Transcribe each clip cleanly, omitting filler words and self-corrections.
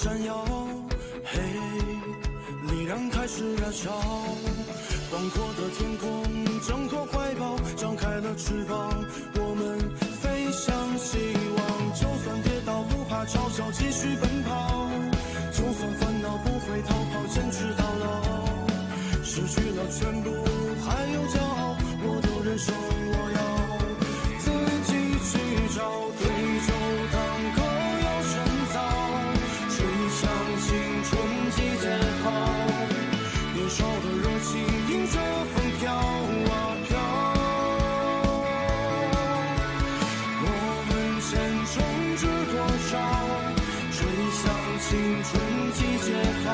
闪耀，嘿，力量开始燃烧，广阔的天空挣脱怀抱，张开了翅膀，我们飞向希望。就算跌倒不怕嘲笑，继续奔跑，就算烦恼不会逃跑，坚持到老。失去了全部还有骄傲，我的人生我要自己去找，对酒当歌要深造，吹响青春季节号，年少的热情迎着风飘啊飘，我们前程知多少，吹响青春季节号，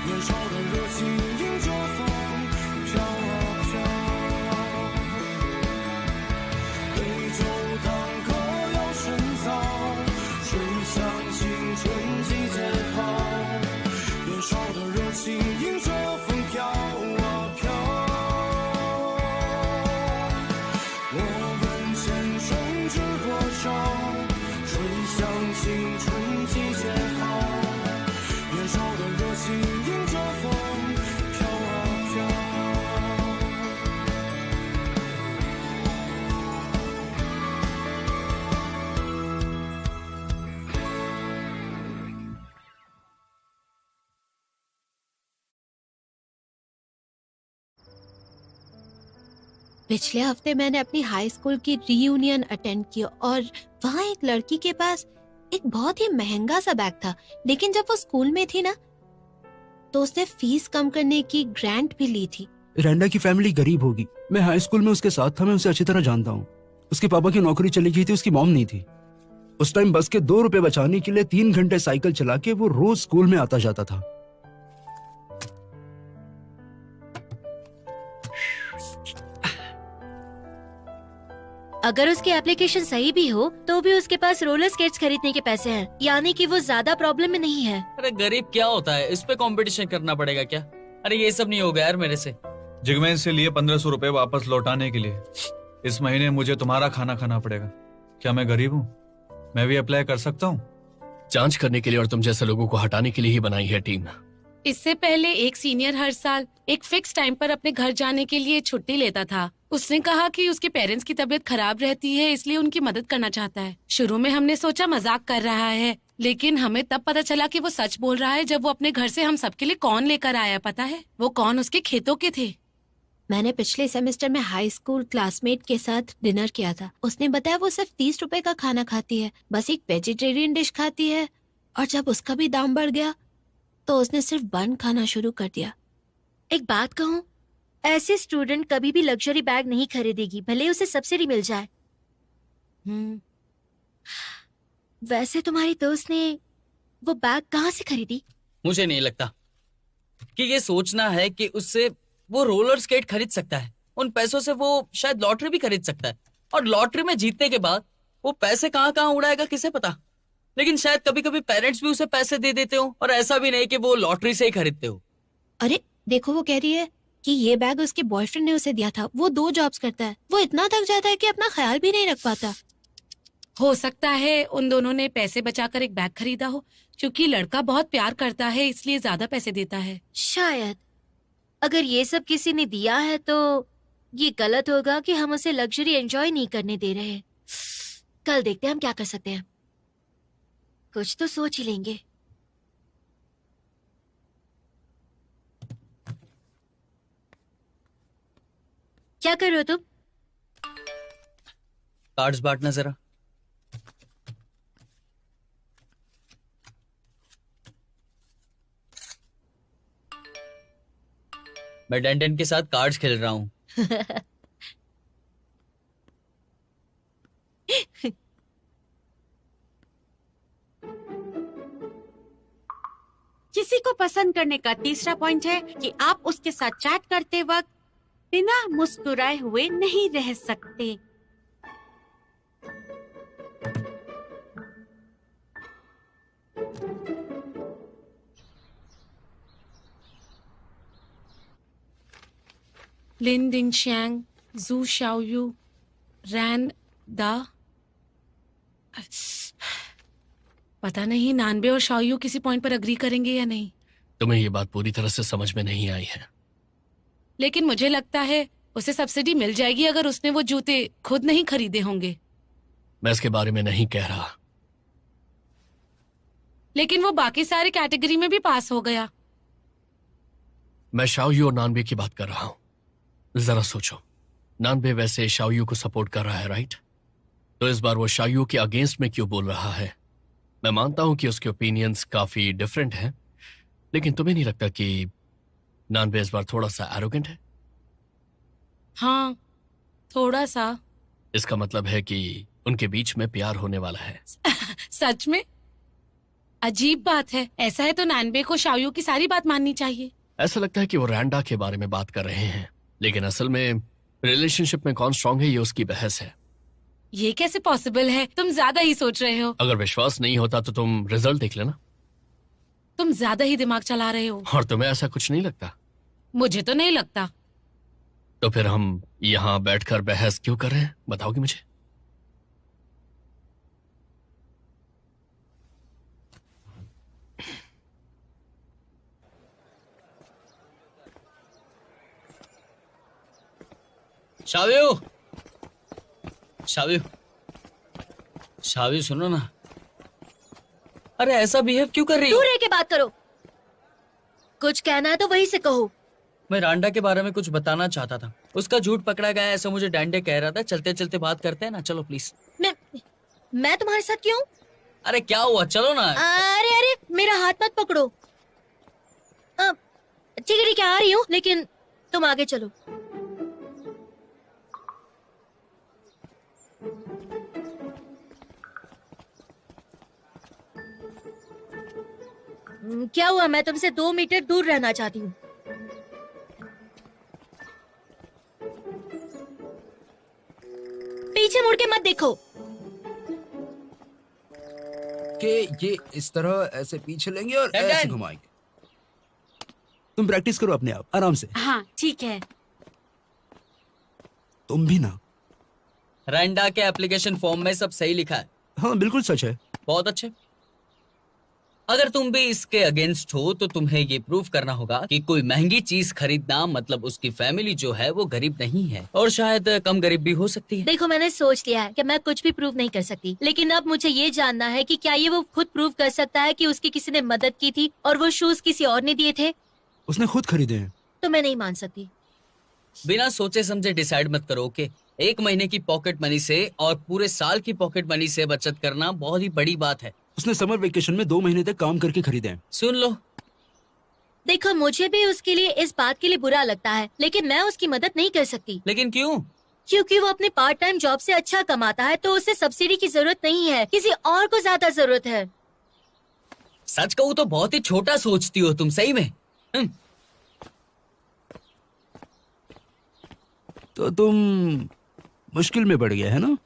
年少的热情迎着风飘啊飘，对酒当歌要深造，吹响青春季节号，年少的热情迎着风飘啊飘，我们前程知多少，吹响青春季节号，年少的热情迎着风飘啊飘。पिछले हफ्ते मैंने अपनी हाई स्कूल की रीयूनियन अटेंड की और वहाँ एक लड़की के पास एक बहुत ही महंगा सा बैग था, लेकिन जब वो स्कूल में थी ना तो उसने फीस कम करने की ग्रांट भी ली थी। रैंडा की फैमिली गरीब होगी। मैं हाई स्कूल में उसके साथ था, मैं उसे अच्छी तरह जानता हूँ। उसके पापा की नौकरी चली गई थी, उसकी मॉम नहीं थी। उस टाइम बस के 2 रुपए बचाने के लिए 3 घंटे साइकिल चला के वो रोज स्कूल में आता जाता था। अगर उसकी एप्लीकेशन सही भी हो तो भी उसके पास रोलर स्केट्स खरीदने के पैसे हैं, यानी कि वो ज्यादा प्रॉब्लम में नहीं है। अरे गरीब क्या होता है, इस पे कंपटीशन करना पड़ेगा क्या? अरे ये सब नहीं होगा यार मेरे से। जिगमैन से लिए 1500 रुपए वापस लौटाने के लिए इस महीने मुझे तुम्हारा खाना खाना पड़ेगा। क्या मैं गरीब हूँ? मैं भी अप्लाई कर सकता हूँ? जांच करने के लिए और तुम जैसे लोगों को हटाने के लिए ही बनाई है टीम। इससे पहले एक सीनियर हर साल एक फिक्स टाइम पर अपने घर जाने के लिए छुट्टी लेता था। उसने कहा कि उसके पेरेंट्स की तबीयत खराब रहती है, इसलिए उनकी मदद करना चाहता है। शुरू में हमने सोचा मजाक कर रहा है, लेकिन हमें तब पता चला कि वो सच बोल रहा है जब वो अपने घर से हम सबके लिए कॉर्न लेकर आया। पता है वो कॉर्न उसके खेतों के थे। मैंने पिछले सेमेस्टर में हाई स्कूल क्लासमेट के साथ डिनर किया था। उसने बताया वो सिर्फ 30 रुपए का खाना खाती है, बस एक वेजिटेरियन डिश खाती है, और जब उसका भी दाम बढ़ गया तो उसने सिर्फ बन खाना शुरू कर दिया। एक बात कहूँ, ऐसे स्टूडेंट कभी भी लग्जरी बैग नहीं खरीदेगी, भले उसे सब्सिडी मिल जाए। वैसे तुम्हारी दोस्त ने वो बैग कहाँ से खरीदी? मुझे नहीं लगता कि ये सोचना है कि उससे वो रोलर स्केट खरीद सकता है। उन पैसों से वो शायद लॉटरी भी खरीद सकता है, और लॉटरी में जीतने के बाद वो पैसे कहाँ कहाँ उड़ाएगा किसे पता। लेकिन शायद कभी कभी पेरेंट्स भी उसे पैसे दे देते हो, और ऐसा भी नहीं कि वो लॉटरी से ही खरीदते हो। अरे देखो, वो कह रही है कि ये बैग उसके बॉयफ्रेंड ने उसे दिया था। वो 2 जॉब्स करता है, वो इतना थक जाता है कि अपना ख्याल भी नहीं रख पाता। हो सकता है उन दोनों ने पैसे बचाकर एक बैग खरीदा हो, क्योंकि लड़का बहुत प्यार करता है इसलिए ज्यादा पैसे देता है। शायद अगर ये सब किसी ने दिया है तो ये गलत होगा कि हम उसे लग्जरी एंजॉय नहीं करने दे रहे। कल देखते हैं हम क्या कर सकते हैं, कुछ तो सोच ही लेंगे। क्या कर रहे हो तुम? कार्ड्स बांटना जरा। मैं डेंटन के साथ कार्ड्स खेल रहा हूँ। किसी को पसंद करने का तीसरा पॉइंट है कि आप उसके साथ चैट करते वक्त बिना मुस्कुराए हुए नहीं रह सकते। लिन दिन शैंग, जू शाओयू, रैन दा। पता नहीं नानबे और शाओयू किसी पॉइंट पर अग्री करेंगे या नहीं, तुम्हें ये बात पूरी तरह से समझ में नहीं आई है। लेकिन मुझे लगता है उसे सब्सिडी मिल जाएगी अगर उसने वो जूते खुद नहीं खरीदे होंगे। मैं इसके बारे में नहीं कह रहा। लेकिन वो बाकी सारे कैटेगरी में भी पास हो गया। मैं शाओयू और नानबे की बात कर रहा हूं। जरा सोचो, नानबे वैसे शाओयू को सपोर्ट कर रहा है, राइट? तो इस बार वो शाओयू के अगेंस्ट में क्यों बोल रहा है? मैं मानता हूं कि उसके ओपिनियंस काफी डिफरेंट हैं, लेकिन तुम्हें नहीं लगता कि नानबे इस बार थोड़ा सा एरोगेंट है? हाँ, थोड़ा सा। इसका मतलब है कि उनके बीच में प्यार होने वाला है। सच में? अजीब बात है। ऐसा है तो नानबे को शाओयू की सारी बात माननी चाहिए। ऐसा लगता है कि वो रैंडा के बारे में बात कर रहे हैं, लेकिन असल में रिलेशनशिप में कौन स्ट्रांग है ये उसकी बहस है। ये कैसे पॉसिबल है? तुम ज्यादा ही सोच रहे हो। अगर विश्वास नहीं होता तो तुम रिजल्ट देख लेना। तुम ज्यादा ही दिमाग चला रहे हो। और तुम्हें ऐसा कुछ नहीं लगता? मुझे तो नहीं लगता। तो फिर हम यहाँ बैठकर बहस क्यों कर रहे हैं, बताओगी मुझे? शावियो, शावियो, शावियो सुनो ना। अरे ऐसा बिहेव क्यों कर रही हो? दूर रह के बात करो। कुछ कहना है तो वहीं से कहो। मैं रांडा के बारे में कुछ बताना चाहता था। उसका झूठ पकड़ा गया ऐसा मुझे डैंडे कह रहा था। चलते चलते बात करते हैं ना, चलो प्लीज। मैं तुम्हारे साथ क्यों? अरे क्या हुआ, चलो ना। अरे अरे मेरा हाथ मत पकड़ो। ठीक है आ रही हूँ, लेकिन तुम आगे चलो। क्या हुआ? मैं तुमसे 2 मीटर दूर रहना चाहती हूँ। पीछे मुड़ के मत देखो। कि ये इस तरह ऐसे पीछे लेंगे और डैड, ऐसे डैड। घुमाएंगे। तुम प्रैक्टिस करो अपने आप, आराम से। हाँ ठीक है। तुम भी ना। रांडा के एप्लीकेशन फॉर्म में सब सही लिखा है। हाँ बिल्कुल सच है। बहुत अच्छे। अगर तुम भी इसके अगेंस्ट हो तो तुम्हें ये प्रूव करना होगा कि कोई महंगी चीज खरीदना मतलब उसकी फैमिली जो है वो गरीब नहीं है, और शायद कम गरीब भी हो सकती है। देखो मैंने सोच लिया है कि मैं कुछ भी प्रूव नहीं कर सकती, लेकिन अब मुझे ये जानना है कि क्या ये वो खुद प्रूव कर सकता है कि उसकी किसी ने मदद की थी और वो शूज किसी और ने दिए थे। उसने खुद खरीदे हैं। तो मैं नहीं मान सकती। बिना सोचे समझे डिसाइड मत करो कि 1 महीने की पॉकेट मनी से और पूरे साल की पॉकेट मनी से बचत करना बहुत ही बड़ी बात है। उसने समर वेकेशन में 2 महीने तक काम करके खरीदे हैं। सुन लो, देखो मुझे भी उसके लिए इस बात के लिए बुरा लगता है, लेकिन मैं उसकी मदद नहीं कर सकती। लेकिन क्यों? क्योंकि वो अपने पार्ट टाइम जॉब से अच्छा कमाता है, तो उसे सब्सिडी की जरूरत नहीं है, किसी और को ज्यादा जरूरत है। सच कहूँ तो बहुत ही छोटा सोचती हो तुम, सही में। तो तुम मुश्किल में पड़ गया है ना?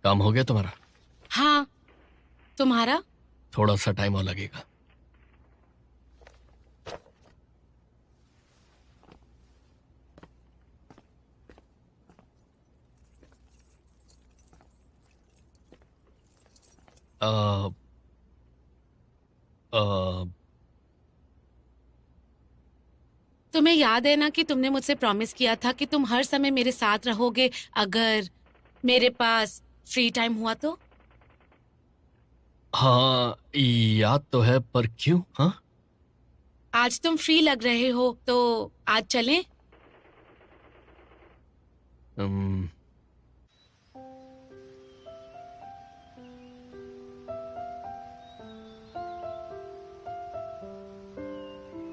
काम हो गया तुम्हारा? हाँ, तुम्हारा? थोड़ा सा टाइम और लगेगा। तुम्हें याद है ना कि तुमने मुझसे प्रॉमिस किया था कि तुम हर समय मेरे साथ रहोगे अगर मेरे पास फ्री टाइम हुआ तो? हाँ याद तो है, पर क्यों? हाँ आज तुम फ्री लग रहे हो तो आज चलें?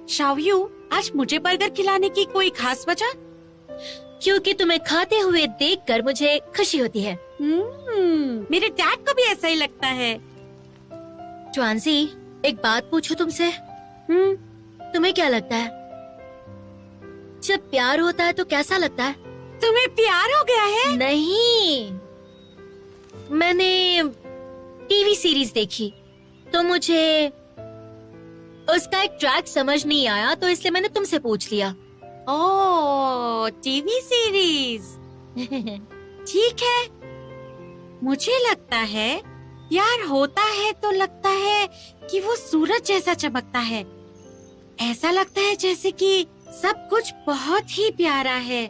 शाओयू, आज मुझे बर्गर खिलाने की कोई खास वजह? क्योंकि तुम्हें खाते हुए देखकर मुझे खुशी होती है। मेरे डैड को भी ऐसा ही लगता है। ट्वांसी, एक बात पूछूं तुमसे? तुम्हें क्या लगता है जब प्यार होता है तो कैसा लगता है? तुम्हें प्यार हो गया है? नहीं, मैंने टीवी सीरीज देखी तो मुझे उसका एक ट्रैक समझ नहीं आया, तो इसलिए मैंने तुमसे पूछ लिया। ओह, टीवी सीरीज। ठीक है, मुझे लगता है प्यार होता है तो लगता है कि वो सूरज जैसा चमकता है। ऐसा लगता है जैसे कि सब कुछ बहुत ही प्यारा है,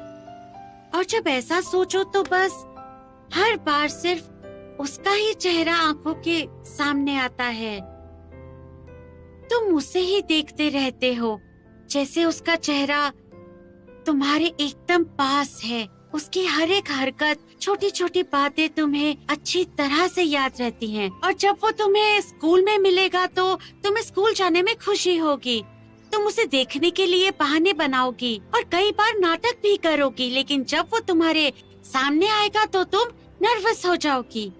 और जब ऐसा सोचो तो बस हर बार सिर्फ उसका ही चेहरा आंखों के सामने आता है। तुम उसे ही देखते रहते हो, जैसे उसका चेहरा तुम्हारे एकदम पास है। उसकी हर एक हरकत, छोटी छोटी बातें तुम्हें अच्छी तरह से याद रहती हैं, और जब वो तुम्हें स्कूल में मिलेगा तो तुम्हें स्कूल जाने में खुशी होगी। तुम उसे देखने के लिए बहाने बनाओगी और कई बार नाटक भी करोगी, लेकिन जब वो तुम्हारे सामने आएगा तो तुम नर्वस हो जाओगी।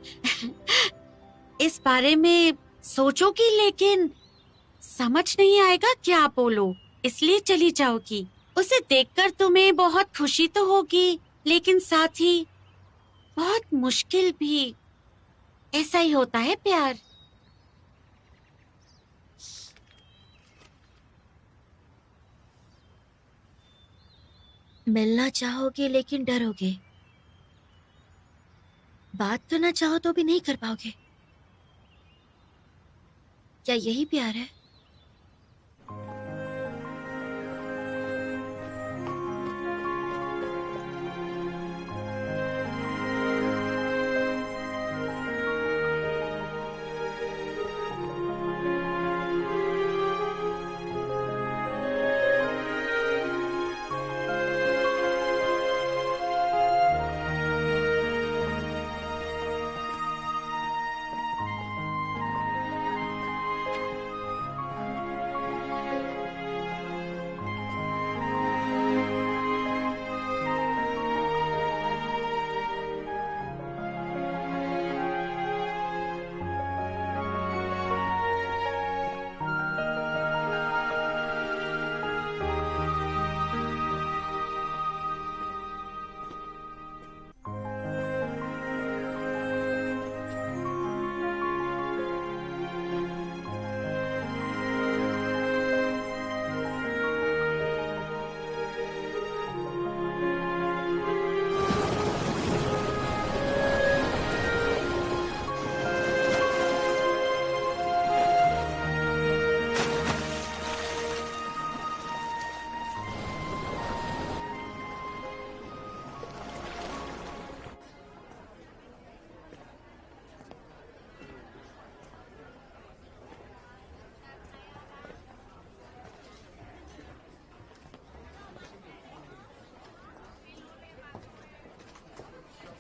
इस बारे में सोचोगी, लेकिन समझ नहीं आएगा क्या बोलो, इसलिए चली जाओगी। उसे देखकर तुम्हें बहुत खुशी तो होगी, लेकिन साथ ही बहुत मुश्किल भी। ऐसा ही होता है प्यार। मिलना चाहोगे लेकिन डरोगे, बात करना चाहो तो भी नहीं कर पाओगे। क्या यही प्यार है?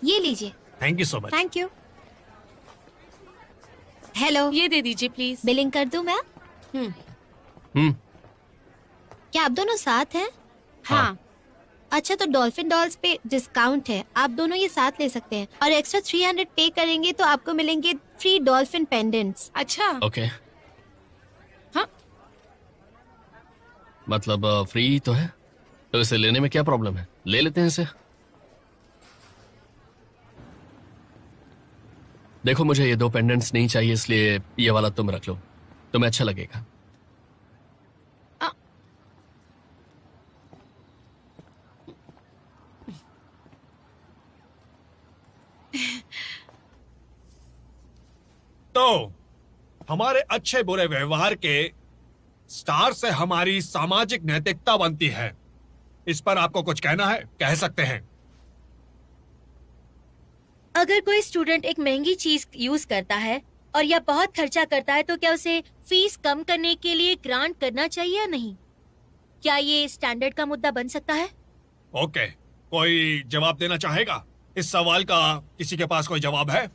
ये लीजिए। Thank you so much. Thank you. Hello, ये दे दीजिए प्लीज। बिलिंग कर दूं मैं? क्या आप दोनों साथ हैं? हाँ। अच्छा, तो डॉल्फिन डॉल्स पे डिस्काउंट है, आप दोनों ये साथ ले सकते हैं, और एक्स्ट्रा 300 पे करेंगे तो आपको मिलेंगे फ्री डॉल्फिन पेंडेंट्स। अच्छा। ओके। हाँ। मतलब फ्री तो है, तो इसे लेने में क्या प्रॉब्लम है? ले लेते हैं इसे। देखो, मुझे ये 2 पेंडेंट्स नहीं चाहिए, इसलिए ये वाला तुम रख लो, तुम्हें अच्छा लगेगा। तो हमारे अच्छे बुरे व्यवहार के स्टार से हमारी सामाजिक नैतिकता बनती है। इस पर आपको कुछ कहना है? कह सकते हैं। अगर कोई स्टूडेंट एक महंगी चीज यूज करता है और या बहुत खर्चा करता है तो क्या उसे फीस कम करने के लिए ग्रांट करना चाहिए या नहीं? क्या ये स्टैंडर्ड का मुद्दा बन सकता है? ओके, कोई जवाब देना चाहेगा? इस सवाल का किसी के पास कोई जवाब है?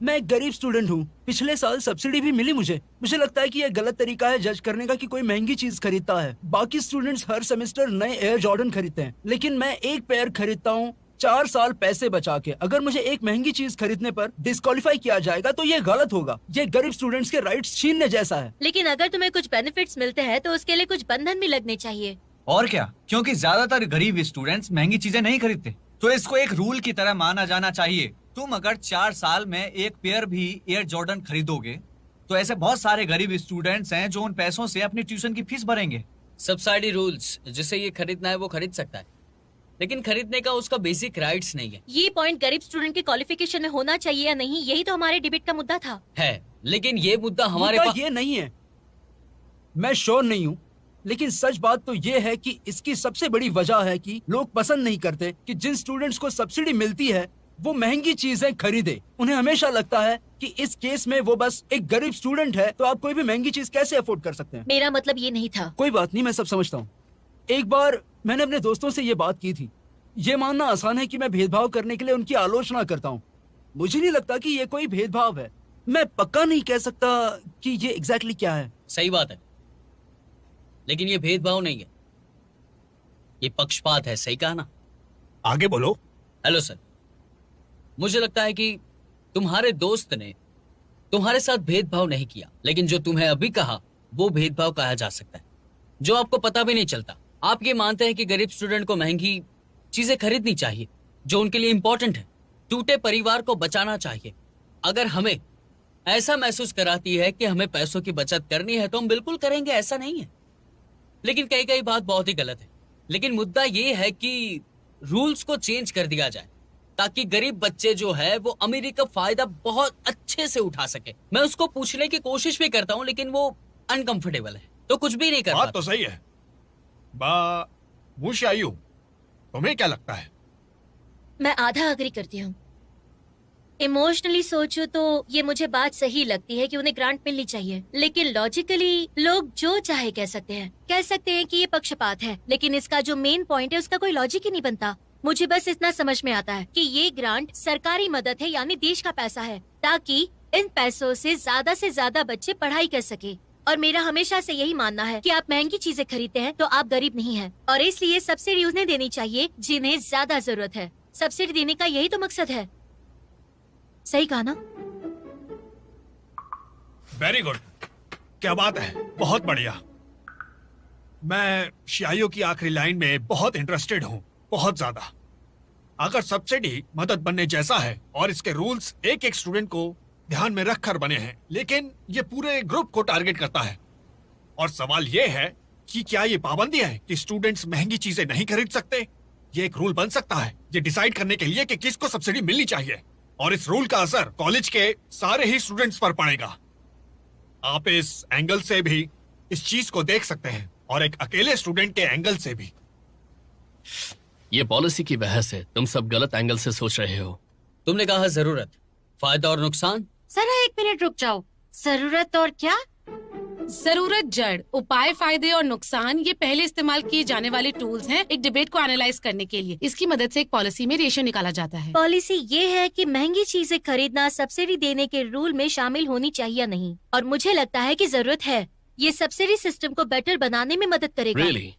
मैं एक गरीब स्टूडेंट हूँ, पिछले साल सब्सिडी भी मिली मुझे लगता है कि यह गलत तरीका है जज करने का कि कोई महंगी चीज खरीदता है। बाकी स्टूडेंट्स हर सेमेस्टर नए एयर जॉर्डन खरीदते हैं, लेकिन मैं एक पेयर खरीदता हूँ 4 साल पैसे बचा के। अगर मुझे एक महंगी चीज खरीदने पर डिस्क्वालीफाई किया जाएगा तो ये गलत होगा। ये गरीब स्टूडेंट्स के राइट्स छीनने जैसा है। लेकिन अगर तुम्हें कुछ बेनिफिट्स मिलते हैं तो उसके लिए कुछ बंधन भी लगने चाहिए। और क्या, क्योंकि ज्यादातर गरीब स्टूडेंट्स महंगी चीजें नहीं खरीदते, तो इसको एक रूल की तरह माना जाना चाहिए। तुम अगर 4 साल में एक पेयर भी एयर जॉर्डन खरीदोगे तो ऐसे बहुत सारे गरीब स्टूडेंट्स हैं जो उन पैसों से अपनी ट्यूशन की फीस भरेंगे। सब्सिडी रूल्स, जिसे ये खरीदना है वो खरीद सकता है, लेकिन खरीदने का उसका बेसिक राइट्स नहीं है। ये पॉइंट गरीब स्टूडेंट के क्वालिफिकेशन में होना चाहिए या नहीं, यही तो हमारे डिबेट का मुद्दा था। है, लेकिन ये मुद्दा हमारे मुद्दा ये नहीं है। मैं श्योर नहीं हूँ, लेकिन सच बात तो ये है कि इसकी सबसे बड़ी वजह है कि लोग पसंद नहीं करते कि जिन स्टूडेंट्स को सब्सिडी मिलती है वो महंगी चीजें खरीदे। उन्हें हमेशा लगता है कि इस केस में वो बस एक गरीब स्टूडेंट है, तो आप कोई भी महंगी चीज कैसे अफोर्ड कर सकते हैं। मेरा मतलब ये नहीं था। कोई बात नहीं, मैं सब समझता हूँ। एक बार मैंने अपने दोस्तों से ये बात की थी। ये मानना आसान है कि मैं भेदभाव करने के लिए उनकी आलोचना करता हूँ। मुझे नहीं लगता कि ये कोई भेदभाव है। मैं पक्का नहीं कह सकता कि ये एग्जैक्टली क्या है। सही बात है, लेकिन ये भेदभाव नहीं है, ये पक्षपात है। सही कहा ना? आगे बोलो। हेलो सर, मुझे लगता है कि तुम्हारे दोस्त ने तुम्हारे साथ भेदभाव नहीं किया, लेकिन जो तुम्हें अभी कहा वो भेदभाव कहा जा सकता है, जो आपको पता भी नहीं चलता। आप ये मानते हैं कि गरीब स्टूडेंट को महंगी चीजें खरीदनी चाहिए जो उनके लिए इंपॉर्टेंट है, टूटे परिवार को बचाना चाहिए। अगर हमें ऐसा महसूस कराती है कि हमें पैसों की बचत करनी है तो हम बिल्कुल करेंगे, ऐसा नहीं है। लेकिन कई कई बात बहुत ही गलत है। लेकिन मुद्दा ये है कि रूल्स को चेंज कर दिया जाए ताकि गरीब बच्चे जो है वो अमीरी का फायदा बहुत अच्छे से उठा सके। मैं उसको पूछने की कोशिश भी करता हूँ, लेकिन वो अनकंफर्टेबल है, तो कुछ भी नहीं कर बात पाता। तो सही है। मुशायू, तुम्हें क्या लगता है? मैं आधा अग्री करती हूँ। इमोशनली सोचो तो ये मुझे बात सही लगती है कि उन्हें ग्रांट मिलनी चाहिए, लेकिन लॉजिकली लोग जो चाहे कह सकते हैं कि ये पक्षपात है, लेकिन इसका जो मेन पॉइंट है उसका कोई लॉजिक ही नहीं बनता। मुझे बस इतना समझ में आता है कि ये ग्रांट सरकारी मदद है, यानी देश का पैसा है, ताकि इन पैसों से ज्यादा बच्चे पढ़ाई कर सके। और मेरा हमेशा से यही मानना है कि आप महंगी चीजें खरीदते हैं तो आप गरीब नहीं हैं, और इसलिए सब्सिडी उन्हें देनी चाहिए जिन्हें ज्यादा जरूरत है। सब्सिडी देने का यही तो मकसद है। सही कहा ना? वेरी गुड, क्या बात है, बहुत बढ़िया। मैं शाइयो की आखिरी लाइन में बहुत इंटरेस्टेड हूँ, बहुत ज्यादा। अगर सब्सिडी मदद बनने जैसा है और इसके रूल्स एक एक स्टूडेंट को ध्यान में रखकर बने हैं, लेकिन ये पूरे ग्रुप को टारगेट करता है। और सवाल ये है कि क्या ये पाबंदी है कि स्टूडेंट्स महंगी चीजें नहीं खरीद सकते? ये एक रूल बन सकता है ये डिसाइड करने के लिए कि किसको सब्सिडी मिलनी चाहिए, और इस रूल का असर कॉलेज के सारे ही स्टूडेंट्स पर पड़ेगा। आप इस एंगल से भी इस चीज को देख सकते हैं और एक अकेले स्टूडेंट के एंगल से भी। ये पॉलिसी की बहस है, तुम सब गलत एंगल से सोच रहे हो। तुमने कहा जरूरत, फायदा और नुकसान। सर एक मिनट रुक जाओ। जरूरत और क्या? जरूरत जड़, उपाय, फायदे और नुकसान ये पहले इस्तेमाल किए जाने वाले टूल्स हैं एक डिबेट को एनालाइज करने के लिए। इसकी मदद से एक पॉलिसी में रेशियो निकाला जाता है। पॉलिसी ये है कि महंगी चीजें खरीदना सब्सिडी देने के रूल में शामिल होनी चाहिए या नहीं, और मुझे लगता है कि जरूरत है। ये सब्सिडी सिस्टम को बेटर बनाने में मदद करेगा। Really?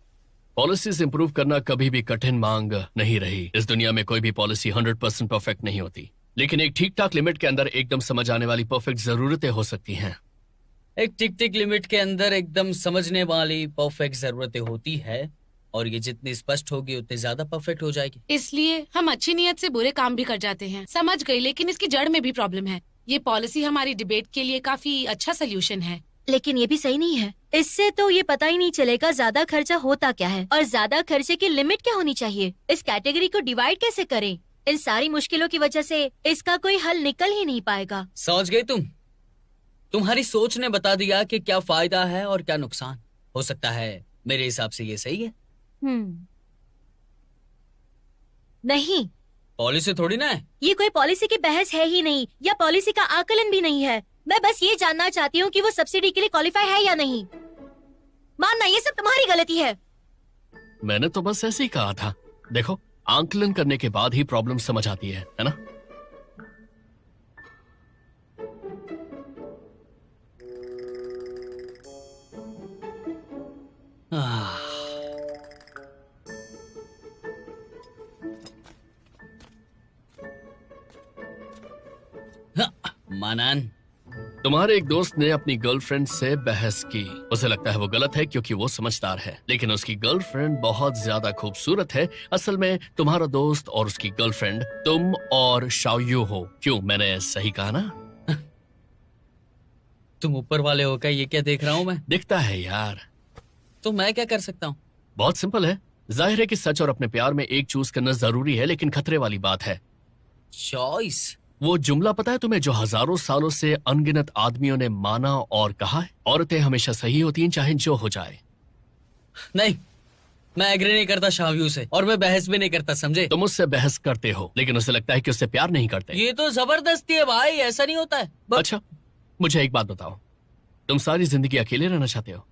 पॉलिसीज इंप्रूव करना कभी भी कठिन मांग नहीं रही। इस दुनिया में कोई भी पॉलिसी 100% परफेक्ट नहीं होती, लेकिन एक ठीक ठाक लिमिट के अंदर एकदम समझ आने वाली परफेक्ट जरूरतें हो सकती हैं। एक टिक टिक लिमिट के अंदर एकदम समझने वाली परफेक्ट जरूरतें होती है, और ये जितनी स्पष्ट होगी उतनी ज्यादा परफेक्ट हो जाएगी। इसलिए हम अच्छी नीयत से बुरे काम भी कर जाते हैं। समझ गई, लेकिन इसकी जड़ में भी प्रॉब्लम है। ये पॉलिसी हमारी डिबेट के लिए काफी अच्छा सोल्यूशन है। लेकिन ये भी सही नहीं है। इससे तो ये पता ही नहीं चलेगा ज्यादा खर्चा होता क्या है और ज्यादा खर्चे की लिमिट क्या होनी चाहिए। इस कैटेगरी को डिवाइड कैसे करें? इन सारी मुश्किलों की वजह से इसका कोई हल निकल ही नहीं पाएगा। समझ गई तुम? तुम्हारी सोच ने बता दिया कि क्या फायदा है और क्या नुकसान हो सकता है। मेरे हिसाब से ये सही है। नहीं, पॉलिसी थोड़ी ना है। ये कोई पॉलिसी की बहस है ही नहीं, या पॉलिसी का आकलन भी नहीं है। मैं बस ये जानना चाहती हूँ कि वो सब्सिडी के लिए क्वालिफाई है या नहीं। मानना ये सब तुम्हारी गलती है। मैंने तो बस ऐसे ही कहा था। देखो, आंकलन करने के बाद ही प्रॉब्लम समझ आती है ना? मानन, तुम्हारे एक दोस्त ने अपनी गर्लफ्रेंड से बहस की। उसे लगता है वो गलत है क्योंकि वो समझदार है, लेकिन उसकी गर्लफ्रेंड बहुत ज्यादा खूबसूरत है। असल में तुम्हारा दोस्त और उसकी गर्लफ्रेंड तुम और शाओयू हो। क्यों, मैंने सही कहा ना? तुम ऊपर वाले हो क्या? ये क्या देख रहा हूँ मैं? दिखता है यार। तो मैं क्या कर सकता हूँ? बहुत सिंपल है। जाहिर है कि सच और अपने प्यार में एक चूज करना जरूरी है, लेकिन खतरे वाली बात है। चॉइस? वो जुमला पता है तुम्हें, जो हजारों सालों से अनगिनत आदमियों ने माना और कहा है, औरतें हमेशा सही होती हैं चाहे जो हो जाए। नहीं, मैं एग्री नहीं करता शाहव्यू से, और मैं बहस भी नहीं करता, समझे? तुम उससे बहस करते हो, लेकिन उसे लगता है कि उससे प्यार नहीं करते। ये तो जबरदस्ती है भाई, ऐसा नहीं होता है। अच्छा, मुझे एक बात बताओ, तुम सारी जिंदगी अकेले रहना चाहते हो?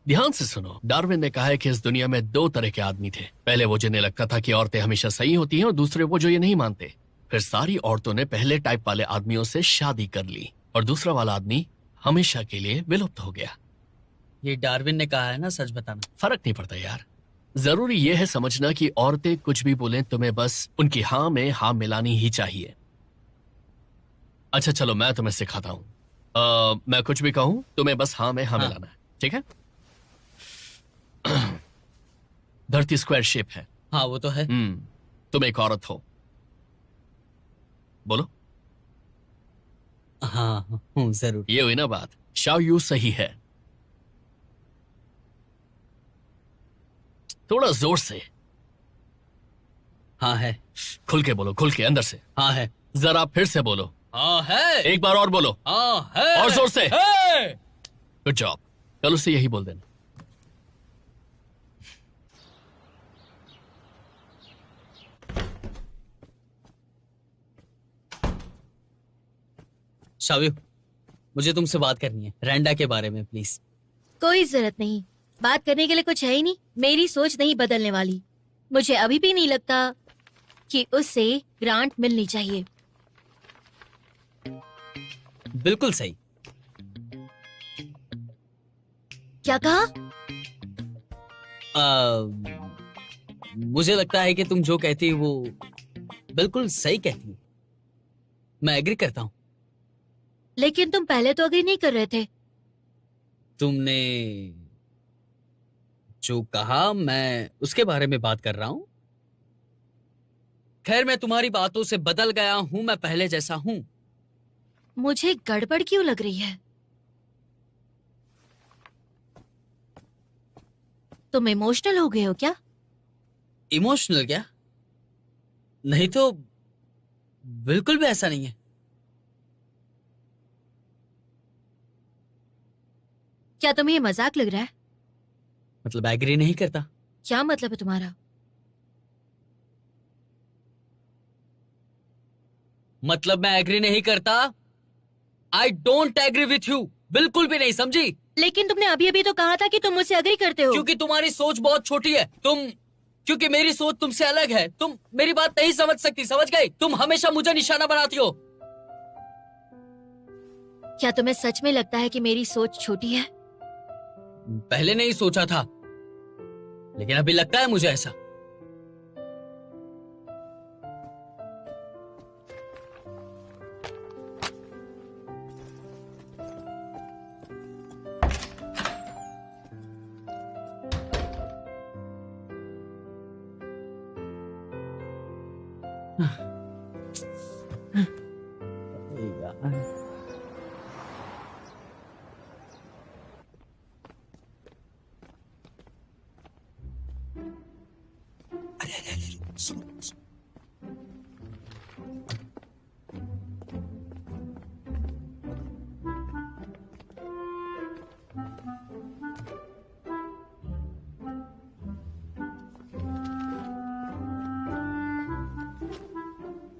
ध्यान से सुनो, डार्विन ने कहा है कि इस दुनिया में दो तरह के आदमी थे। पहले वो जिन्हें लगता था कि औरतें हमेशा सही होती हैं, और दूसरे वो जो ये नहीं मानते। फिर सारी औरतों ने पहले टाइप वाले आदमियों से शादी कर ली, और दूसरा वाला आदमी हमेशा के लिए विलुप्त हो गया। ये डार्विन ने कहा है ना, सच बताना। फर्क नहीं पड़ता यार, जरूरी ये है समझना कि औरतें कुछ भी बोलें, तुम्हें बस उनकी हाँ में हाँ मिलानी ही चाहिए। अच्छा चलो, मैं तुम्हें सिखाता हूं। मैं कुछ भी कहूं, तुम्हें बस हाँ में हाँ मिलाना है, ठीक है? धरती स्क्वायर शेप है। हाँ वो तो है। तुम एक औरत हो, बोलो। हाँ हूँ, जरूर। ये हुई ना बात। शाओयू सही है। थोड़ा जोर से। हाँ है। खुल के बोलो, खुल के, अंदर से। हाँ है। जरा फिर से बोलो। हाँ है। एक बार और बोलो। हाँ है। और जोर से। है। Good job. कल उसे यही बोल देना। शाव्यू, मुझे तुमसे बात करनी है रैंडा के बारे में, प्लीज। कोई जरूरत नहीं, बात करने के लिए कुछ है ही नहीं। मेरी सोच नहीं बदलने वाली। मुझे अभी भी नहीं लगता कि उससे ग्रांट मिलनी चाहिए। बिल्कुल सही। क्या कहा? मुझे लगता है कि तुम जो कहती हो वो बिल्कुल सही कहती हो। मैं एग्री करता हूँ। लेकिन तुम पहले तो अग्री नहीं कर रहे थे। तुमने जो कहा, मैं उसके बारे में बात कर रहा हूं। खैर, मैं तुम्हारी बातों से बदल गया हूं, मैं पहले जैसा हूं। मुझे गड़बड़ क्यों लग रही है? तुम इमोशनल हो गए हो क्या? इमोशनल क्या? नहीं तो, बिल्कुल भी ऐसा नहीं है। क्या तुम्हें ये मजाक लग रहा है? मतलब एग्री नहीं करता। क्या मतलब है तुम्हारा? मतलब मैं एग्री नहीं करता। I don't agree with you, बिल्कुल भी नहीं, समझी? लेकिन तुमने अभी अभी तो कहा था कि तुम मुझसे एग्री करते हो। क्योंकि तुम्हारी सोच बहुत छोटी है। क्योंकि मेरी सोच तुमसे अलग है। तुम मेरी बात नहीं समझ सकती, समझ गई? तुम हमेशा मुझे निशाना बनाती हो। क्या तुम्हें सच में लगता है कि मेरी सोच छोटी है? पहले नहीं सोचा था, लेकिन अभी लगता है मुझे ऐसा।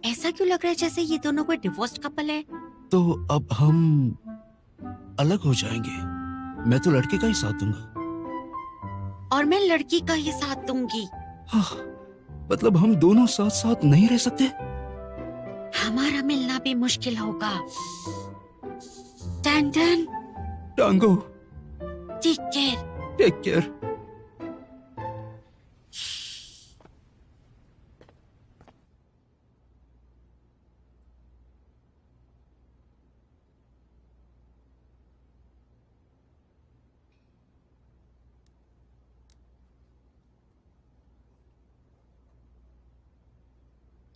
ऐसा क्यों लग रहा है जैसे ये दोनों कोई डिवोर्स्ड कपल है? तो अब हम अलग हो जाएंगे। मैं तो लड़के का ही साथ दूंगा और मैं लड़की का ही साथ दूंगी। हाँ, मतलब हम दोनों साथ साथ नहीं रह सकते? हमारा मिलना भी मुश्किल होगा। टन टन, टांगो, टेक केयर। Take care.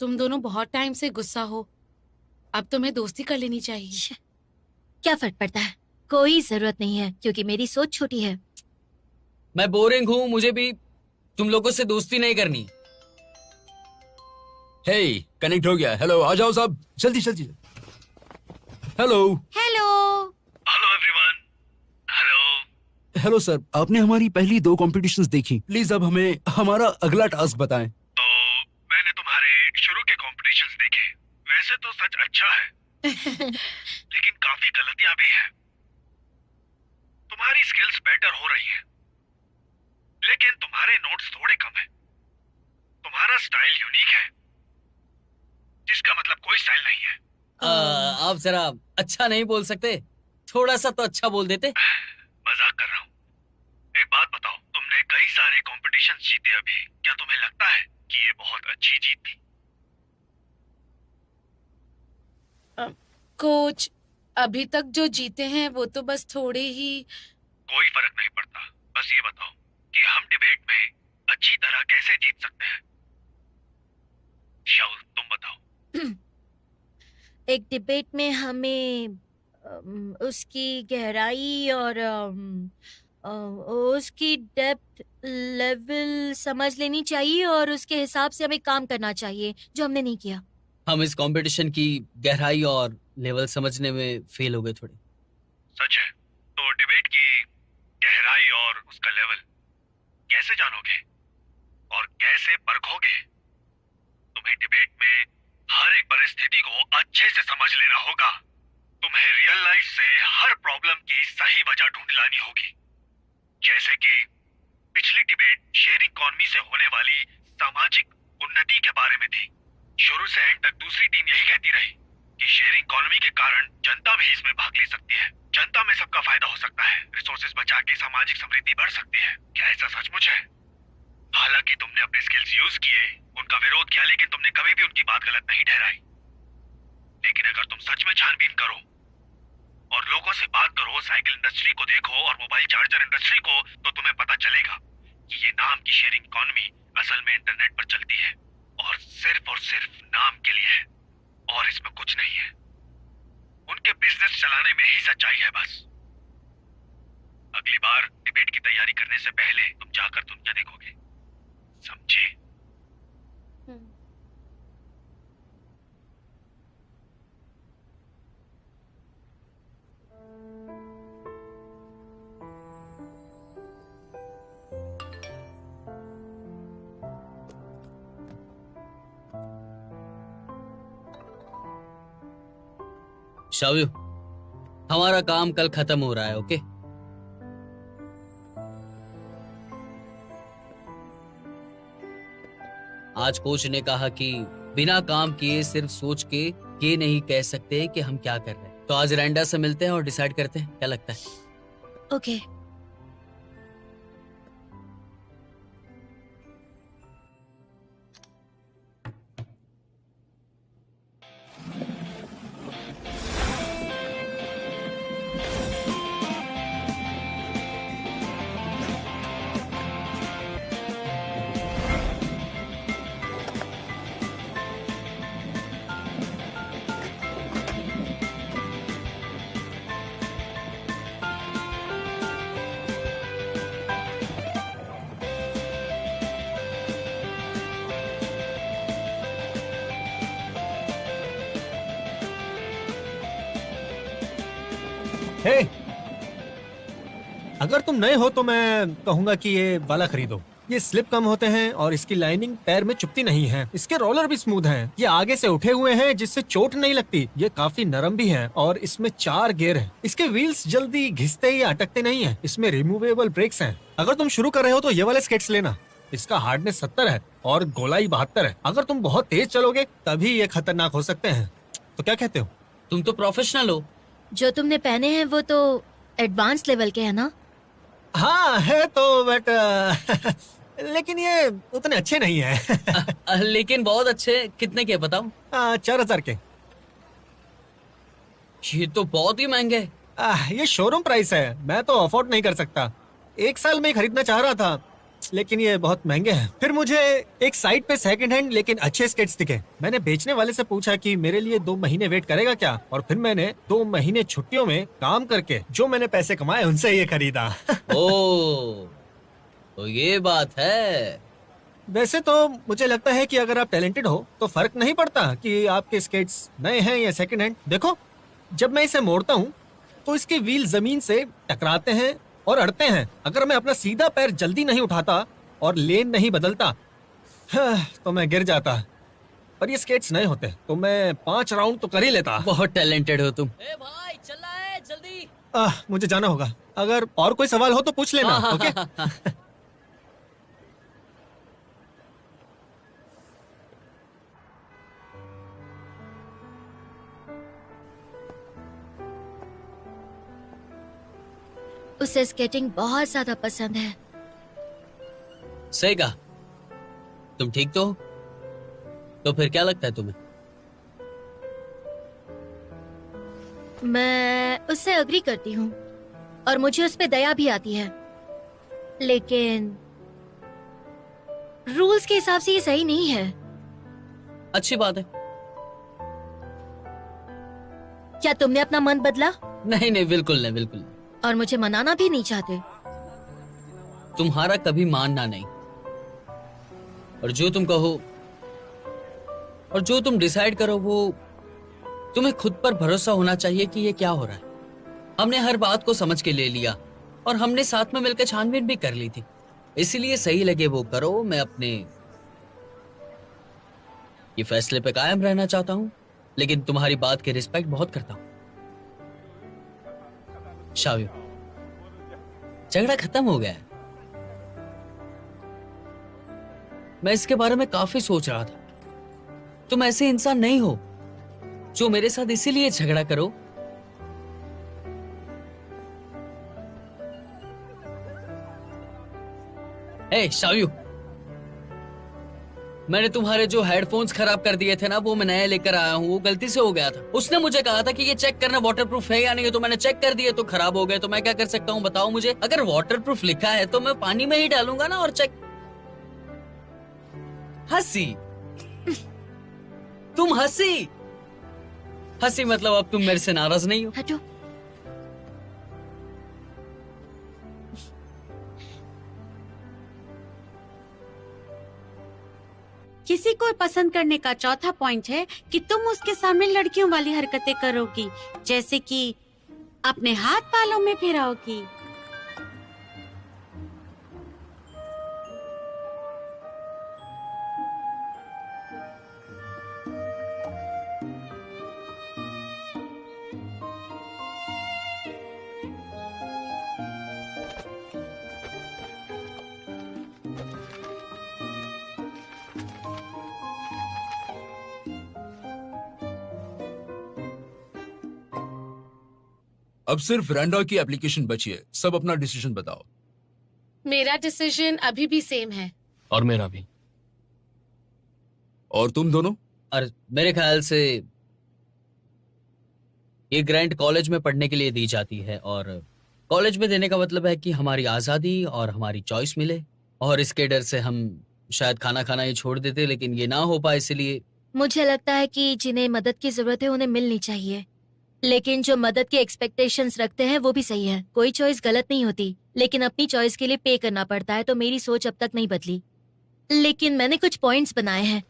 तुम दोनों बहुत टाइम से गुस्सा हो, अब तुम्हें दोस्ती कर लेनी चाहिए। क्या फर्क पड़ता है? कोई जरूरत नहीं है, क्योंकि मेरी सोच छोटी है। मैं बोरिंग हूँ, मुझे भी तुम लोगों से दोस्ती नहीं करनी। हे, कनेक्ट हो गया। हेलो, आ जाओ साहब, जल्दी जल्दी। Hello hello. Hello everyone. Hello. Hello sir, आपने हमारी पहली 2 कॉम्पिटिशन्स देखी, प्लीज अब हमें हमारा अगला टास्क बताएं। तो मैंने तुम्हारे शुरू के कॉम्पिटिशन्स देखे, वैसे तो सच अच्छा है लेकिन काफी गलतियां भी हैं। तुम्हारी स्किल्स बेटर हो रही हैं, लेकिन तुम्हारे नोट्स थोड़े कम हैं। तुम्हारा स्टाइल यूनिक है, जिसका मतलब कोई स्टाइल नहीं है। आप जरा अच्छा नहीं बोल सकते? थोड़ा सा तो अच्छा बोल देते। मजाक कर रहा हूँ। एक बात बताओ, तुमने कई सारे कॉम्पिटिशन्स जीते अभी, क्या तुम्हें लगता है कि ये बहुत अच्छी जीत थी? कोच, अभी तक जो जीते हैं वो तो बस थोड़े ही। कोई फर्क नहीं पड़ता, बस ये बताओ कि हम डिबेट में अच्छी तरह कैसे जीत सकते हैं। शाउल, तुम बताओ। एक डिबेट में हमें उसकी गहराई और उसकी डेप्थ लेवल समझ लेनी चाहिए और उसके हिसाब से हमें काम करना चाहिए, जो हमने नहीं किया। हम इस कंपटीशन की गहराई और लेवल समझने में फेल हो गए थोड़े। सच है? तो डिबेट की गहराई और उसका लेवल कैसे जानोगे और कैसे परखोगे? तुम्हें डिबेट में हर एक परिस्थिति को अच्छे से समझ लेना होगा। तुम्हें रियल लाइफ से हर प्रॉब्लम की सही वजह ढूंढ लानी होगी। जैसे कि पिछली डिबेट शेयरिंग इकोनॉमी से होने वाली सामाजिक उन्नति के बारे में थी। शुरू से एंड तक दूसरी टीम यही कहती रही कि शेयरिंग इकोनॉमी के कारण जनता भी इसमें भाग ले सकती है, जनता में सबका फायदा हो सकता है, रिसोर्सेज बचा के सामाजिक समृद्धि बढ़ सकती है। क्या ऐसा सचमुच है? हालांकि तुमने अपने स्किल्स यूज किए, उनका विरोध किया, लेकिन तुमने कभी भी उनकी बात गलत नहीं ठहराई। लेकिन अगर तुम सच में छानबीन करो और लोगों से बात करो, साइकिल इंडस्ट्री को देखो और मोबाइल चार्जर इंडस्ट्री को, तो तुम्हें पता चलेगा कि ये नाम की शेयरिंग इकोनॉमी असल में इंटरनेट पर चलती है और सिर्फ नाम के लिए है, और इसमें कुछ नहीं है। उनके बिजनेस चलाने में ही सच्चाई है बस। अगली बार डिबेट की तैयारी करने से पहले तुम जाकर दुनिया देखोगे, समझे? शाव्यू, हमारा काम कल खत्म हो रहा है, ओके? आज कोच ने कहा कि बिना काम किए सिर्फ सोच के ये नहीं कह सकते कि हम क्या कर रहे हैं। तो आज रैंडा से मिलते हैं और डिसाइड करते हैं, क्या लगता है? ओके। हे, अगर तुम नए हो तो मैं कहूंगा कि ये वाला खरीदो। ये स्लिप कम होते हैं और इसकी लाइनिंग पैर में चुभती नहीं है। इसके रोलर भी स्मूथ हैं। ये आगे से उठे हुए हैं जिससे चोट नहीं लगती। ये काफी नरम भी हैं और इसमें 4 गियर हैं। इसके व्हील्स जल्दी घिसते या अटकते नहीं हैं। इसमें रिमूवेबल ब्रेक्स हैं। अगर तुम शुरू कर रहे हो तो ये वाले स्केट्स लेना। इसका हार्डनेस 70 है और गोलाई 72 है। अगर तुम बहुत तेज चलोगे तभी ये खतरनाक हो सकते हैं। तो क्या कहते हो? तुम तो प्रोफेशनल हो। जो तुमने पहने हैं वो तो एडवांस लेवल के है ना? हाँ है तो, बट लेकिन ये उतने अच्छे नहीं है। लेकिन बहुत अच्छे। कितने के बताओ? 4000 के। ये तो बहुत ही महंगे है। ये शोरूम प्राइस है, मैं तो अफोर्ड नहीं कर सकता। 1 साल में खरीदना चाह रहा था, लेकिन ये बहुत महंगे हैं। फिर मुझे एक साइट पे सेकंड हैंड लेकिन अच्छे स्केट्स दिखे। मैंने बेचने वाले से पूछा कि मेरे लिए 2 महीने वेट करेगा क्या, और फिर मैंने 2 महीने छुट्टियों में काम करके जो मैंने पैसे कमाए उनसे ये खरीदा। ओह, तो ये बात है। वैसे तो मुझे लगता है कि अगर आप टैलेंटेड हो तो फर्क नहीं पड़ता कि आपके स्केट्स नए हैं या सेकंड हैंड। देखो, जब मैं इसे मोड़ता हूँ तो इसके व्हील जमीन से टकराते हैं और अड़ते हैं। अगर मैं अपना सीधा पैर जल्दी नहीं उठाता और लेन नहीं बदलता तो मैं गिर जाता। पर ये स्केट्स नए होते तो मैं 5 राउंड तो कर ही लेता। बहुत टैलेंटेड हो तुम। ए भाई चल रहा है जल्दी। मुझे जाना होगा। अगर और कोई सवाल हो तो पूछ लेना। हाँ, ओके? हाँ, हाँ, हाँ। उसे स्केटिंग बहुत ज्यादा पसंद है। सही कहा। तुम ठीक तो हो? तो फिर क्या लगता है तुम्हें? मैं उससे अग्री करती हूँ और मुझे उस पे दया भी आती है, लेकिन रूल्स के हिसाब से ये सही नहीं है। अच्छी बात है। क्या तुमने अपना मन बदला? नहीं नहीं, बिल्कुल नहीं, बिल्कुल नहीं। और मुझे मनाना भी नहीं चाहते? तुम्हारा कभी मानना नहीं। और जो तुम कहो और जो तुम डिसाइड करो वो तुम्हें खुद पर भरोसा होना चाहिए कि ये क्या हो रहा है। हमने हर बात को समझ के ले लिया और हमने साथ में मिलकर छानबीन भी कर ली थी, इसलिए सही लगे वो करो। मैं अपने ये फैसले पे कायम रहना चाहता हूं, लेकिन तुम्हारी बात की रिस्पेक्ट बहुत करता हूं। शाओयू, झगड़ा खत्म हो गया है। मैं इसके बारे में काफी सोच रहा था। तुम ऐसे इंसान नहीं हो जो मेरे साथ इसीलिए झगड़ा करो। ए शाओयू, मैंने तुम्हारे जो हेडफोन्स खराब कर दिए थे ना, वो मैं नए लेकर आया हूँ। वो गलती से हो गया था। उसने मुझे कहा था कि ये चेक करना वाटरप्रूफ है या नहीं है, तो मैंने चेक कर दिए तो खराब हो गए। तो मैं क्या कर सकता हूँ बताओ मुझे? अगर वाटरप्रूफ लिखा है तो मैं पानी में ही डालूंगा ना और चेक। हंसी तुम हंसी हंसी मतलब अब तुम मेरे से नाराज नहीं हो? हटो। किसी को पसंद करने का चौथा पॉइंट है कि तुम उसके सामने लड़कियों वाली हरकतें करोगी, जैसे कि अपने हाथ बालों में फिराओगी। अब सिर्फ रैंडा की एप्लीकेशन बची है। सब अपना डिसीजन बताओ। मेरा डिसीजन अभी भी सेम है। और मेरा भी। और तुम दोनों? और मेरे ख्याल से ये ग्रांट कॉलेज में पढ़ने के लिए दी जाती है, और कॉलेज में देने का मतलब है कि हमारी आजादी और हमारी चॉइस मिले। और इसके डर से हम शायद खाना खाना ही छोड़ देते, लेकिन ये ना हो पाए, इसलिए मुझे लगता है कि जिन्हें मदद की जरूरत है उन्हें मिलनी चाहिए, लेकिन जो मदद के एक्सपेक्टेशंस रखते हैं वो भी सही है। कोई चॉइस गलत नहीं होती, लेकिन अपनी चॉइस के लिए पे करना पड़ता है। तो मेरी सोच अब तक नहीं बदली, लेकिन मैंने कुछ पॉइंट्स बनाए हैं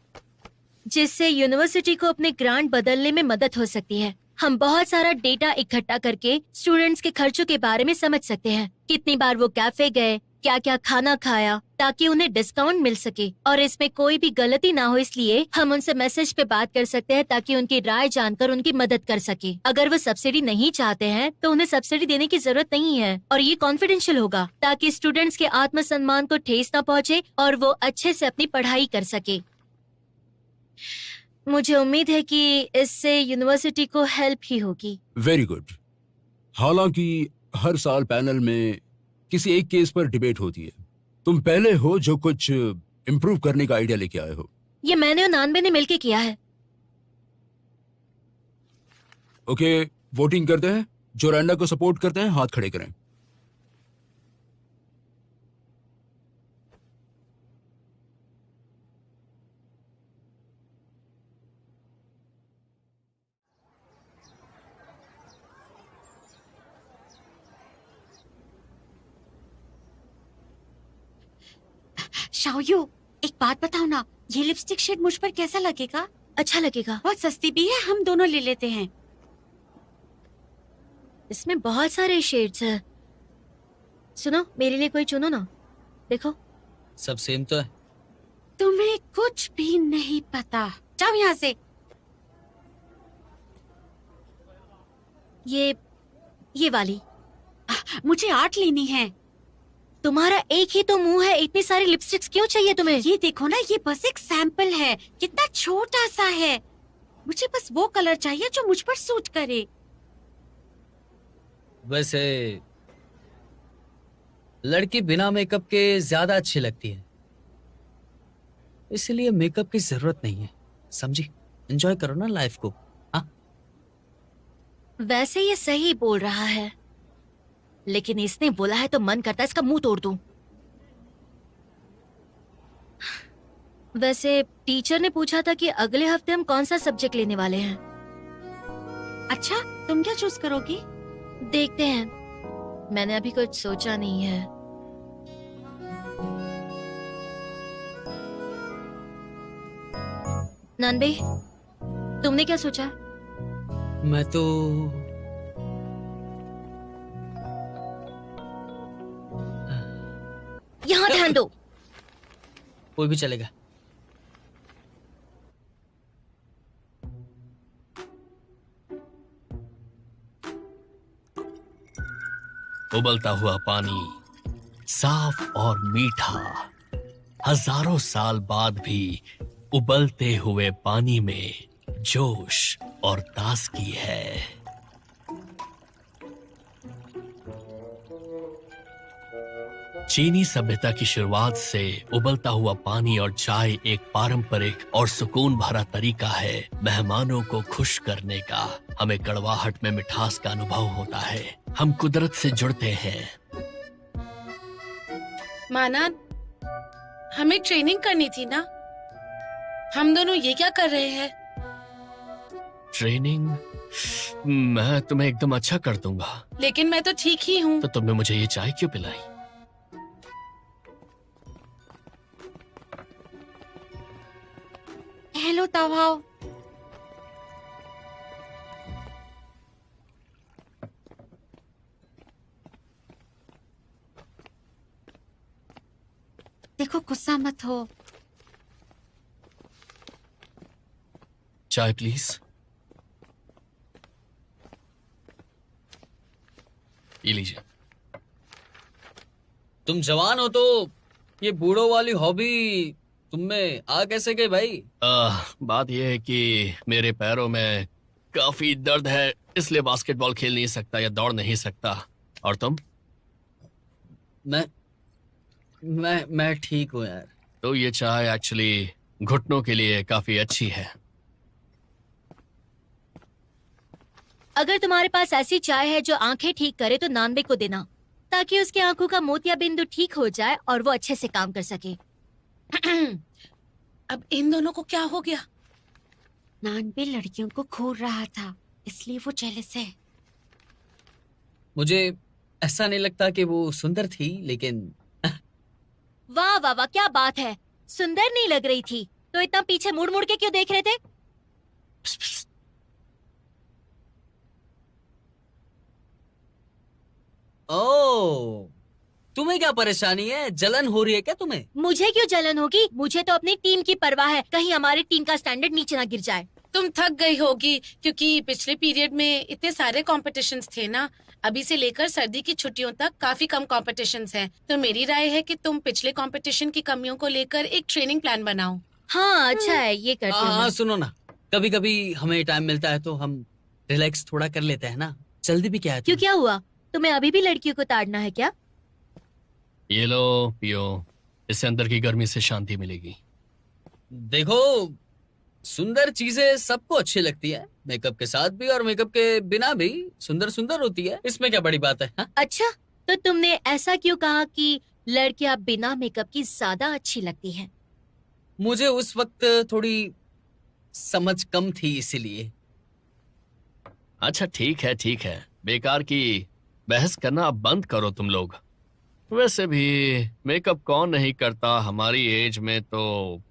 जिससे यूनिवर्सिटी को अपने ग्रांट बदलने में मदद हो सकती है। हम बहुत सारा डेटा इकट्ठा करके स्टूडेंट्स के खर्चों के बारे में समझ सकते हैं। कितनी बार वो कैफे गए, क्या क्या खाना खाया, ताकि उन्हें डिस्काउंट मिल सके और इसमें कोई भी गलती ना हो। इसलिए हम उनसे मैसेज पे बात कर सकते हैं ताकि उनकी राय जानकर उनकी मदद कर सके। अगर वो सब्सिडी नहीं चाहते हैं तो उन्हें सब्सिडी देने की जरूरत नहीं है, और ये कॉन्फिडेंशियल होगा ताकि स्टूडेंट्स के आत्मसम्मान को ठेस न पहुंचे और वो अच्छे से अपनी पढ़ाई कर सके। मुझे उम्मीद है कि इससे यूनिवर्सिटी को हेल्प ही होगी। Very good. हालांकि हर साल पैनल में किसी एक केस पर डिबेट होती है। तुम पहले हो जो कुछ इम्प्रूव करने का आइडिया लेके आए हो। ये मैंने और नानबे ने मिलके किया है। ओके, वोटिंग करते हैं। जो रैंडा को सपोर्ट करते हैं हाथ खड़े करें। शाओयू, एक बात बताओ ना, ये लिपस्टिक शेड मुझ पर कैसा लगेगा? अच्छा लगेगा। बहुत सस्ती भी है, हम दोनों ले लेते हैं। इसमें बहुत सारे शेड्स हैं। सुनो, मेरे लिए कोई चुनो ना। देखो, सब सेम तो है। तुम्हें कुछ भी नहीं पता, जाओ यहाँ से। ये वाली। मुझे 8 लेनी है। तुम्हारा एक ही तो मुंह है, इतनी सारी लिपस्टिक्स क्यों चाहिए तुम्हें? ये देखो ना, ये बस एक सैंपल है, कितना छोटा सा है। मुझे बस वो कलर चाहिए जो मुझ पर सूट करे। वैसे लड़की बिना मेकअप के ज्यादा अच्छी लगती है, इसलिए मेकअप की जरूरत नहीं है, समझी? एंजॉय करो ना लाइफ को। हाँ, वैसे ये सही बोल रहा है, लेकिन इसने बोला है तो मन करता है इसका मुंह तोड़ दूं। वैसे टीचर ने पूछा था कि अगले हफ्ते हम कौन सा सब्जेक्ट लेने वाले हैं। अच्छा, तुम क्या चूज करोगी? देखते हैं, मैंने अभी कुछ सोचा नहीं है। नानबे, तुमने क्या सोचा? मैं तो यहाँ ध्यान दो। कोई भी चलेगा। उबलता हुआ पानी, साफ और मीठा, हजारों साल बाद भी उबलते हुए पानी में जोश और ताजगी है। चीनी सभ्यता की शुरुआत से उबलता हुआ पानी और चाय एक पारंपरिक और सुकून भरा तरीका है मेहमानों को खुश करने का। हमें कड़वाहट में मिठास का अनुभव होता है, हम कुदरत से जुड़ते हैं। माना, हमें ट्रेनिंग करनी थी ना, हम दोनों ये क्या कर रहे हैं? ट्रेनिंग? मैं तुम्हें एकदम अच्छा कर दूंगा। लेकिन मैं तो ठीक ही हूँ। तो तुमने मुझे ये चाय क्यों पिलाई? हेलो तावाओ। देखो, गुस्सा मत हो। चाय प्लीज। ये लीजिए। तुम जवान हो तो ये बूढ़ों वाली हॉबी तुम में आ कैसे गई भाई? बात यह है कि मेरे पैरों में काफी दर्द है, इसलिए बास्केटबॉल खेल नहीं सकता या दौड़ नहीं सकता। और तुम? मैं ठीक हूँ यार। तो ये चाय एक्चुअली घुटनों के लिए काफी अच्छी है। अगर तुम्हारे पास ऐसी चाय है जो आंखें ठीक करे तो नानबे को देना, ताकि उसकी आंखों का मोतिया बिंदु ठीक हो जाए और वो अच्छे से काम कर सके। अब इन दोनों को क्या हो गया? नानबे लड़कियों को घूर रहा था, इसलिए वो जेलस है। मुझे ऐसा नहीं लगता कि वो सुंदर थी, लेकिन वाह वाह वाह, क्या बात है। सुंदर नहीं लग रही थी तो इतना पीछे मुड़ मुड़ के क्यों देख रहे थे? ओह, तुम्हें क्या परेशानी है? जलन हो रही है क्या तुम्हें? मुझे क्यों जलन होगी? मुझे तो अपनी टीम की परवाह है, कहीं हमारी टीम का स्टैंडर्ड नीचे ना गिर जाए। तुम थक गई होगी क्योंकि पिछले पीरियड में इतने सारे कॉम्पिटिशन्स थे ना। अभी से लेकर सर्दी की छुट्टियों तक काफी कम कॉम्पिटिशन्स हैं। तो मेरी राय है कि तुम पिछले कॉम्पिटिशन की कमियों को लेकर एक ट्रेनिंग प्लान बनाओ। हाँ अच्छा है, ये करती हूँ हाँ मैं। सुनो ना, कभी कभी हमें टाइम मिलता है तो हम रिलैक्स थोड़ा कर लेते हैं ना। जल्दी भी क्या है क्यों, तुम्हें? क्या हुआ? तुम्हें अभी भी लड़कियों को ताड़ना है क्या? ये लो पियो, इससे अंदर की गर्मी से शांति मिलेगी। देखो, सुंदर चीजें सबको अच्छी लगती है, मेकअप के साथ भी और मेकअप के बिना भी सुंदर सुंदर होती है। इसमें क्या बड़ी बात है? हा? अच्छा, तो तुमने ऐसा क्यों कहा कि लड़कियां बिना मेकअप की ज्यादा अच्छी लगती हैं? मुझे उस वक्त थोड़ी समझ कम थी, इसीलिए। अच्छा ठीक है, बेकार की बहस करना अब बंद करो तुम लोग। वैसे भी मेकअप कौन नहीं करता हमारी एज में तो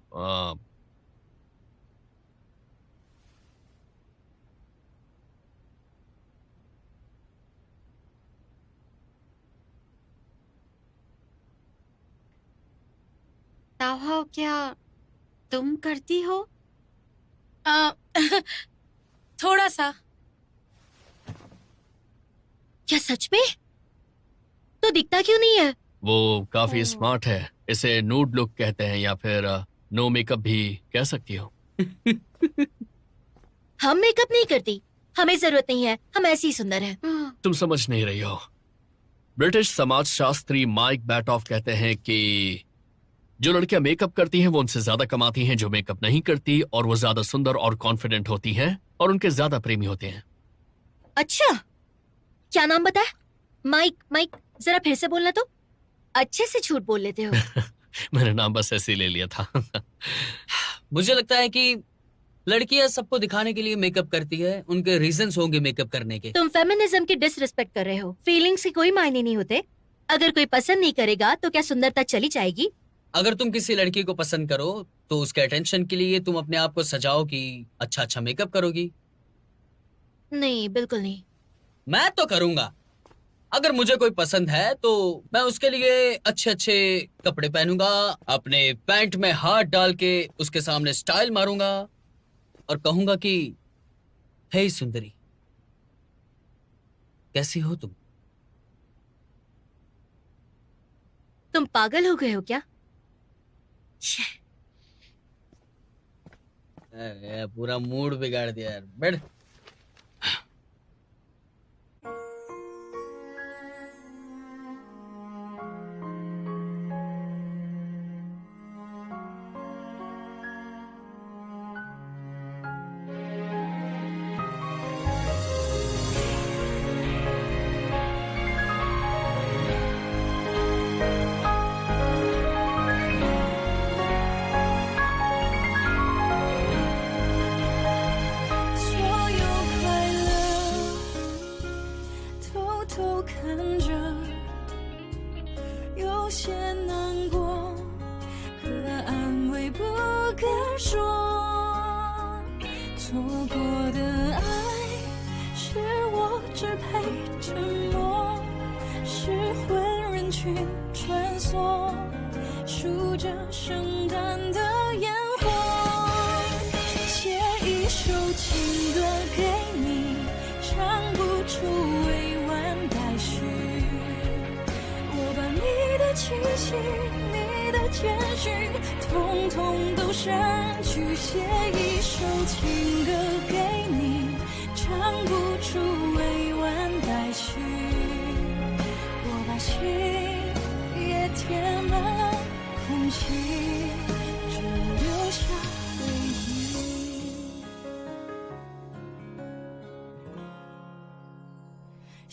ताओ, क्या तुम करती हो? थोड़ा सा। क्या सच में? तो दिखता क्यों नहीं है? वो काफी स्मार्ट है, इसे नूड लुक कहते हैं या फिर नो मेकअप भी कह सकती हो। हम मेकअप नहीं करती, हमें जरूरत नहीं है, हम ऐसे ही सुंदर हैं। तुम समझ नहीं रही हो। ब्रिटिश समाजशास्त्री माइक बैटऑफ कहते हैं कि जो लड़कियां मेकअप करती हैं वो उनसे ज्यादा कमाती हैं जो मेकअप नहीं करती, और वो ज्यादा सुंदर और कॉन्फिडेंट होती हैं और उनके ज्यादा प्रेमी होते हैं। अच्छा, क्या नाम बताया? माइक। माइक जरा फिर से बोलना तो। अच्छे से झूठ बोल लेते हो। मैंने नाम बस ऐसे ही ले लिया था। मुझे लगता है कि लड़कियां सबको दिखाने के लिए मेकअप करती है, उनके रीजंस होंगे मेकअप करने के। तुम फेमिनिज्म की डिसरिस्पेक्ट कर रहे हो। फीलिंग्स के कोई मायने नहीं होते। अगर कोई पसंद नहीं करेगा तो क्या सुंदरता चली जाएगी? अगर तुम किसी लड़की को पसंद करो तो उसके अटेंशन के लिए तुम अपने आप को सजाओ कि अच्छा मेकअप करोगी। नहीं, बिल्कुल नहीं। मैं तो करूंगा। अगर मुझे कोई पसंद है तो मैं उसके लिए अच्छे अच्छे कपड़े पहनूंगा, अपने पैंट में हाथ डाल के उसके सामने स्टाइल मारूंगा और कहूंगा कि हे सुंदरी, कैसी हो तुम? तुम पागल हो गए हो क्या? पूरा मूड बिगाड़ दिया यार। बैठ।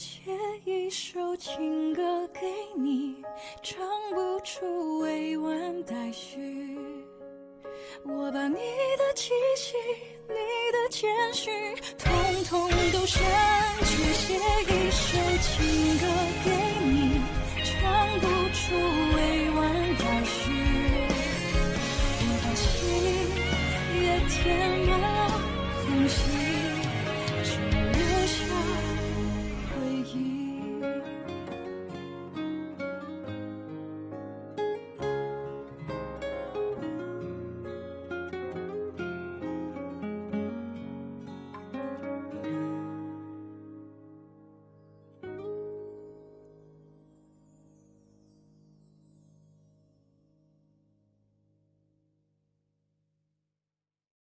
写一首情歌给你，唱不出委婉